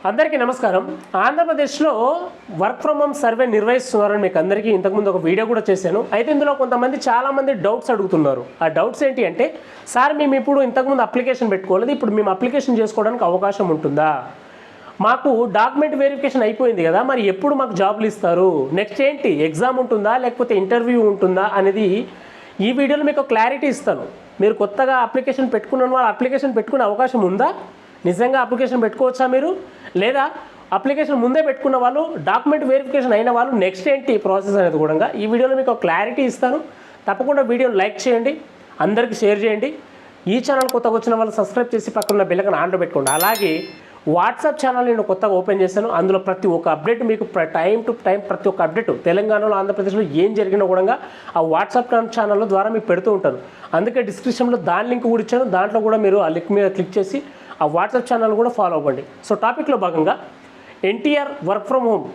అందరికీ నమస్కారం. ఆంధ్రప్రదేశ్లో వర్క్ ఫ్రమ్ హోమ్ సర్వే నిర్వహిస్తున్నారని మీకు అందరికీ ఇంతకుముందు ఒక వీడియో కూడా చేశాను. అయితే ఇందులో కొంతమంది చాలామంది డౌట్స్ అడుగుతున్నారు. ఆ డౌట్స్ ఏంటి అంటే, సార్ మేము ఇప్పుడు ఇంతకుముందు అప్లికేషన్ పెట్టుకోలేదు, ఇప్పుడు మేము అప్లికేషన్ చేసుకోవడానికి అవకాశం ఉంటుందా? మాకు డాక్యుమెంట్ వెరిఫికేషన్ అయిపోయింది కదా, మరి ఎప్పుడు మాకు జాబ్లు ఇస్తారు? నెక్స్ట్ ఏంటి, ఎగ్జామ్ ఉంటుందా లేకపోతే ఇంటర్వ్యూ ఉంటుందా అనేది ఈ వీడియోలో మీకు క్లారిటీ ఇస్తాను. మీరు కొత్తగా అప్లికేషన్ పెట్టుకున్న వాళ్ళు అప్లికేషన్ పెట్టుకునే అవకాశం ఉందా? నిజంగా అప్లికేషన్ పెట్టుకోవచ్చా మీరు? లేదా అప్లికేషన్ ముందే పెట్టుకున్న వాళ్ళు, డాక్యుమెంట్ వెరిఫికేషన్ అయిన వాళ్ళు నెక్స్ట్ ఏంటి ప్రాసెస్ అనేది కూడా ఈ వీడియోలో మీకు క్లారిటీ ఇస్తాను. తప్పకుండా వీడియోని లైక్ చేయండి, అందరికీ షేర్ చేయండి. ఈ ఛానల్ కొత్తగా వచ్చిన వాళ్ళు సబ్స్క్రైబ్ చేసి పక్కన బెల్ ఆన్లో పెట్టుకోండి. అలాగే వాట్సాప్ ఛానల్ నేను కొత్తగా ఓపెన్ చేశాను. అందులో ప్రతి ఒక్క అప్డేట్ మీకు టైం టు టైం ప్రతి ఒక్క అప్డేట్ తెలంగాణలో ఆంధ్రప్రదేశ్లో ఏం జరిగినా కూడా ఆ వాట్సాప్ ఛానల్ ద్వారా మీకు పెడుతూ ఉంటాను. అందుకే డిస్క్రిప్షన్లో దాని లింక్ కూడా ఇచ్చాను. దాంట్లో కూడా మీరు ఆ లింక్ మీద క్లిక్ చేసి ఆ వాట్సాప్ ఛానల్ కూడా ఫాలో అవ్వండి. సో టాపిక్లో భాగంగా ఎన్టీఆర్ వర్క్ ఫ్రమ్ హోమ్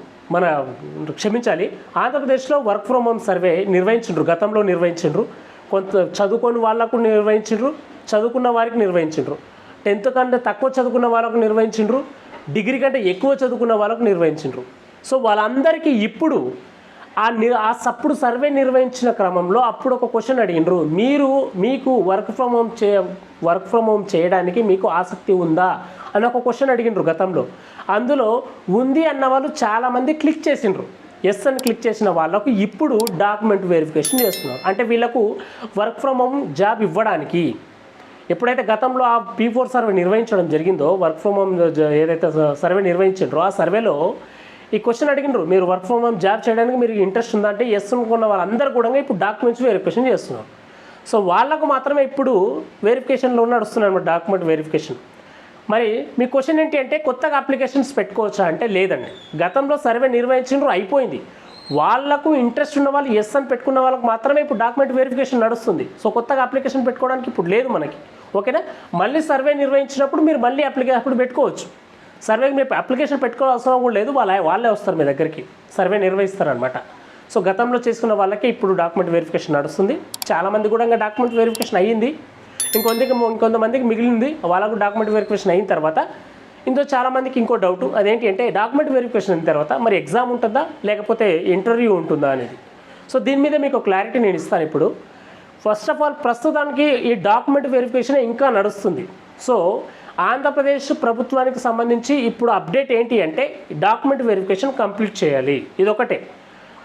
ఆంధ్రప్రదేశ్లో వర్క్ ఫ్రమ్ హోమ్ సర్వే నిర్వహించిండ్రు. గతంలో నిర్వహించిండ్రు. కొంత చదువుకొని వాళ్ళకు నిర్వహించిండ్రు, చదువుకున్న వారికి నిర్వహించిండ్రు. 10th కంటే తక్కువ చదువుకున్న వాళ్ళకు నిర్వహించిండ్రు, డిగ్రీ కంటే ఎక్కువ చదువుకున్న వాళ్ళకు నిర్వహించిండ్రు. సో వాళ్ళందరికీ ఇప్పుడు అప్పుడు సర్వే నిర్వహించిన క్రమంలో అప్పుడు ఒక క్వశ్చన్ అడిగినరు, మీకు వర్క్ ఫ్రమ్ హోమ్ చేయడానికి మీకు ఆసక్తి ఉందా అని ఒక క్వశ్చన్ అడిగినరు గతంలో. అందులో ఉంది అన్న వాళ్ళు చాలామంది క్లిక్ చేసిండ్రు. ఎస్ అని క్లిక్ చేసిన వాళ్ళకు ఇప్పుడు డాక్యుమెంట్ వెరిఫికేషన్ చేస్తున్నారు. అంటే వీళ్ళకు వర్క్ ఫ్రమ్ హోమ్ జాబ్ ఇవ్వడానికి ఎప్పుడైతే గతంలో ఆ P4 సర్వే నిర్వహించడం జరిగిందో, వర్క్ ఫ్రమ్ హోమ్ ఏదైతే సర్వే నిర్వహించారో ఆ సర్వేలో ఈ క్వశ్చన్ అడిగినారు, మీరు వర్క్ ఫ్రమ్ హోమ్ జాబ్ చేయడానికి మీరు ఇంట్రెస్ట్ ఉందా అంటే ఎస్ అనుకున్న వాళ్ళందరూ కూడా ఇప్పుడు డాక్యుమెంట్స్ వెరిఫికేషన్ చేస్తున్నారు. సో వాళ్ళకు మాత్రమే ఇప్పుడు వెరిఫికేషన్లో నడుస్తున్నారు అన్నమాట, డాక్యుమెంట్ వెరిఫికేషన్. మరి మీ క్వశ్చన్ ఏంటి అంటే, కొత్తగా అప్లికేషన్స్ పెట్టుకోవచ్చా అంటే లేదండి. గతంలో సర్వే నిర్వహించారు, అయిపోయింది. వాళ్ళకు ఇంట్రెస్ట్ ఉన్న వాళ్ళు ఎస్ అని పెట్టుకున్న వాళ్ళకి మాత్రమే ఇప్పుడు డాక్యుమెంట్ వెరిఫికేషన్ నడుస్తుంది. సో కొత్తగా అప్లికేషన్ పెట్టుకోవడానికి ఇప్పుడు లేదు మనకి. ఓకేనా? మళ్ళీ సర్వే నిర్వహించినప్పుడు మీరు మళ్ళీ అప్పుడు పెట్టుకోవచ్చు. సర్వేకి మీరు అప్లికేషన్ పెట్టుకోవాల్సిన అవసరం కూడా లేదు, వాళ్ళే వస్తారు మీ దగ్గరికి, సర్వే నిర్వహిస్తారనమాట. సో గతంలో చేసుకున్న వాళ్ళకి ఇప్పుడు డాక్యుమెంట్ వెరిఫికేషన్ నడుస్తుంది. చాలామంది కూడా ఇంకా డాక్యుమెంట్ వెరిఫికేషన్ అయ్యింది, ఇంకొంతమందికి మిగిలింది. వాళ్ళకు డాక్యుమెంట్ వెరిఫికేషన్ అయిన తర్వాత ఇందులో చాలామందికి ఇంకో డౌట్, అదేంటి అంటే డాక్యుమెంట్ వెరిఫికేషన్ అయిన తర్వాత మరి ఎగ్జామ్ ఉంటుందా లేకపోతే ఇంటర్వ్యూ ఉంటుందా అనేది. సో దీని మీద మీకు క్లారిటీ నేను ఇస్తాను ఇప్పుడు. ఫస్ట్ ఆఫ్ ఆల్ ప్రస్తుతానికి ఈ డాక్యుమెంట్ వెరిఫికేషన్ ఇంకా నడుస్తుంది. సో ఆంధ్రప్రదేశ్ ప్రభుత్వానికి సంబంధించి ఇప్పుడు అప్డేట్ ఏంటి అంటే, డాక్యుమెంట్ వెరిఫికేషన్ కంప్లీట్ చేయాలి, ఇదొకటే.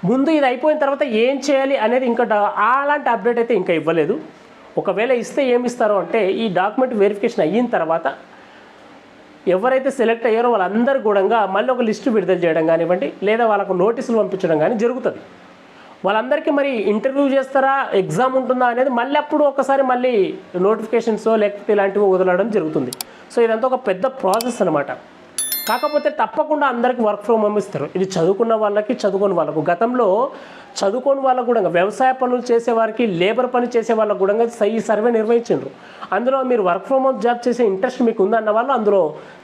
ముందు ఇది అయిపోయిన తర్వాత ఏం చేయాలి అనేది ఇంకా అలాంటి అప్డేట్ అయితే ఇంకా ఇవ్వలేదు. ఒకవేళ ఇస్తే ఏమి ఇస్తారో అంటే, ఈ డాక్యుమెంట్ వెరిఫికేషన్ అయిన తర్వాత ఎవరైతే సెలెక్ట్ అయ్యారో వాళ్ళందరూ కూడా మళ్ళీ ఒక లిస్టు విడుదల చేయడం కానివ్వండి, లేదా వాళ్ళకు నోటీసులు పంపించడం కానీ జరుగుతుంది. వాళ్ళందరికీ మరి ఇంటర్వ్యూ చేస్తారా, ఎగ్జామ్ ఉంటుందా అనేది మళ్ళీ అప్పుడు ఒకసారి మళ్ళీ నోటిఫికేషన్స్ లేకపోతే ఇలాంటివి వదలడం జరుగుతుంది. సో ఇదంతా ఒక పెద్ద ప్రాసెస్ అనమాట. కాకపోతే తప్పకుండా అందరికీ వర్క్ ఫ్రమ్ హోమ్ ఇస్తారు. ఇది చదువుకున్న వాళ్ళకి, చదువుకుని వాళ్ళకు. గతంలో చదువుకోని వాళ్ళకు కూడా, వ్యవసాయ పనులు చేసేవారికి, లేబర్ పని చేసే వాళ్ళకు కూడా ఈ సర్వే నిర్వహించారు. అందులో మీరు వర్క్ ఫ్రమ్ హోమ్ జాబ్ చేసే ఇంట్రెస్ట్ మీకు ఉందన్న వాళ్ళు, అందులో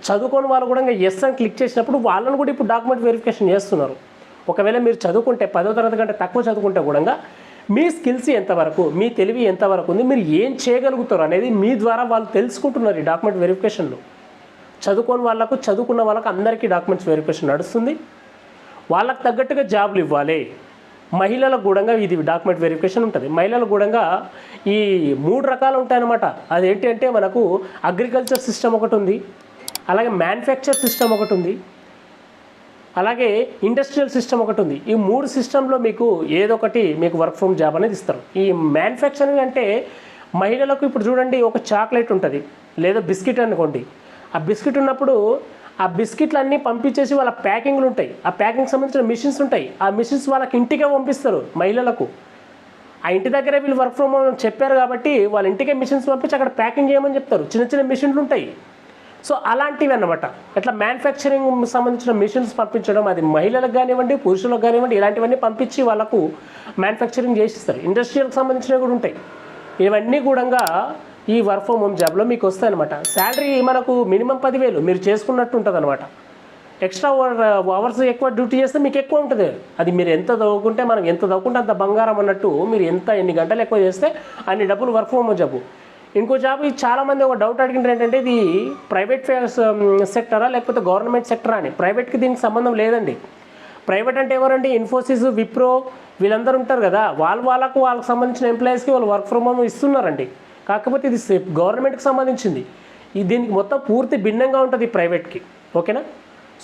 చదువుకోని వాళ్ళు కూడా ఎస్ అని క్లిక్ చేసినప్పుడు వాళ్ళని కూడా ఇప్పుడు డాక్యుమెంట్ వెరిఫికేషన్ చేస్తున్నారు. ఒకవేళ మీరు చదువుకుంటే 10వ తరగతి కంటే తక్కువ చదువుకుంటే కూడా మీ స్కిల్స్ ఎంతవరకు, మీ తెలివి ఎంతవరకు ఉంది, మీరు ఏం చేయగలుగుతారు అనేది మీ ద్వారా వాళ్ళు తెలుసుకుంటున్నారు ఈ డాక్యుమెంట్ వెరిఫికేషన్లో. చదువుకోని వాళ్ళకు, చదువుకున్న వాళ్ళకు అందరికీ డాక్యుమెంట్స్ వెరిఫికేషన్ నడుస్తుంది. వాళ్ళకు తగ్గట్టుగా జాబ్లు ఇవ్వాలి. మహిళలకు కూడా ఇది డాక్యుమెంట్ వెరిఫికేషన్ ఉంటుంది. మహిళలకు కూడా ఈ 3 రకాలు ఉంటాయన్నమాట. అదేంటి అంటే, మనకు అగ్రికల్చర్ సిస్టమ్ ఒకటి ఉంది, అలాగే మ్యానుఫ్యాక్చర్ సిస్టమ్ ఒకటి ఉంది, అలాగే ఇండస్ట్రియల్ సిస్టమ్ ఒకటి ఉంది. ఈ 3 సిస్టంలో మీకు ఏదో ఒకటి మీకు వర్క్ ఫ్రమ్ జాబ్ అనేది ఇస్తారు. ఈ మ్యానుఫ్యాక్చరింగ్ అంటే మహిళలకు ఇప్పుడు చూడండి, ఒక చాక్లెట్ ఉంటుంది లేదా బిస్కెట్ అనుకోండి. ఆ బిస్కెట్ ఉన్నప్పుడు ఆ బిస్కెట్లు అన్నీ పంపించేసి వాళ్ళ ప్యాకింగ్లు ఉంటాయి, ఆ ప్యాకింగ్ సంబంధించిన మిషన్స్ ఉంటాయి. ఆ మిషన్స్ వాళ్ళకి ఇంటికే పంపిస్తారు మహిళలకు. ఆ ఇంటి దగ్గరే వీళ్ళు వర్క్ ఫ్రమ్ హోమ్ చెప్పారు కాబట్టి వాళ్ళ ఇంటికే మిషన్స్ పంపించి అక్కడ ప్యాకింగ్ చేయమని చెప్తారు. చిన్న చిన్న మిషన్లు ఉంటాయి. సో అలాంటివి అన్నమాట. ఇట్లా మ్యానుఫ్యాక్చరింగ్ సంబంధించిన మిషన్స్ పంపించడం, అది మహిళలకు కానివ్వండి, పురుషులకు కానివ్వండి, ఇలాంటివన్నీ పంపించి వాళ్ళకు మ్యానుఫ్యాక్చరింగ్ చేసిస్తారు. ఇండస్ట్రియల్కి సంబంధించినవి కూడా ఉంటాయి. ఇవన్నీ కూడా ఈ వర్క్ ఫ్రమ్ హోమ్ జాబ్లో మీకు వస్తాయి అనమాట. శాలరీ మనకు మినిమం 10,000 మీరు చేసుకున్నట్టు ఉంటుంది అనమాట. ఎక్స్ట్రా అవర్స్ ఎక్కువ డ్యూటీ చేస్తే మీకు ఎక్కువ ఉంటుంది. అది మీరు ఎంత చదువుకుంటే, మనం ఎంత చదువుకుంటే అంత బంగారం అన్నట్టు. మీరు ఎన్ని గంటలు ఎక్కువ చేస్తే అన్ని డబ్బులు వర్క్ ఫ్రమ్ హోమ్ జాబ్. ఇంకో జాబ్ చాలామంది ఒక డౌట్ అడిగినారు ఏంటంటే ఇది ప్రైవేట్ సెక్టరా లేకపోతే గవర్నమెంట్ సెక్టరా అని. ప్రైవేట్కి దీనికి సంబంధం లేదండి. ప్రైవేట్ అంటే ఎవరండి? ఇన్ఫోసిస్, విప్రో వీళ్ళందరూ ఉంటారు కదా, వాళ్ళకు సంబంధించిన ఎంప్లాయీస్కి వాళ్ళు వర్క్ ఫ్రమ్ హోమ్ ఇస్తున్నారండి. కాకపోతే ఇది గవర్నమెంట్కి సంబంధించింది. దీనికి మొత్తం పూర్తి భిన్నంగా ఉంటుంది ప్రైవేట్కి. ఓకేనా?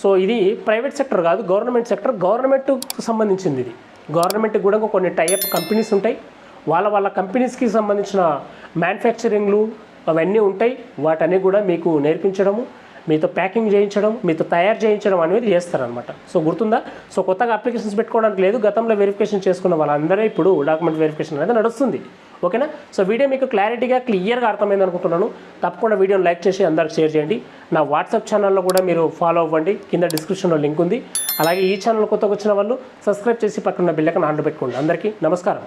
సో ఇది ప్రైవేట్ సెక్టర్ కాదు, గవర్నమెంట్ సెక్టర్. గవర్నమెంట్కి సంబంధించింది ఇది. గవర్నమెంట్కి కూడా కొన్ని టైఅప్ కంపెనీస్ ఉంటాయి. వాళ్ళ కంపెనీస్కి సంబంధించిన మ్యానుఫ్యాక్చరింగ్లు అవన్నీ ఉంటాయి. వాటన్నీ కూడా మీకు నేర్పించడము, మీతో ప్యాకింగ్ చేయించడం, మీతో తయారు చేయించడం అనేది చేస్తారనమాట. సో గుర్తుందా? సో కొత్తగా అప్లికేషన్స్ పెట్టుకోవడానికి లేదు. గతంలో వెరిఫికేషన్ చేసుకున్న వాళ్ళందరూ ఇప్పుడు డాక్యుమెంట్ వెరిఫికేషన్ అనేది నడుస్తుంది. ఓకేనా? సో వీడియో మీకు క్లియర్గా అర్థమైంది అనుకుంటున్నాను. తప్పకుండా వీడియోని లైక్ చేసి అందరికి షేర్ చేయండి. నా వాట్సాప్ ఛానల్లో కూడా మీరు ఫాలో అవ్వండి, కింద డిస్క్రిప్షన్లో లింక్ ఉంది. అలాగే ఈ ఛానల్ కొత్తగా వచ్చిన వాళ్ళు సబ్స్క్రైబ్ చేసి పక్కన బెల్ ఐకాన్ ఆన్లో పెట్టుకోండి. అందరికీ నమస్కారం.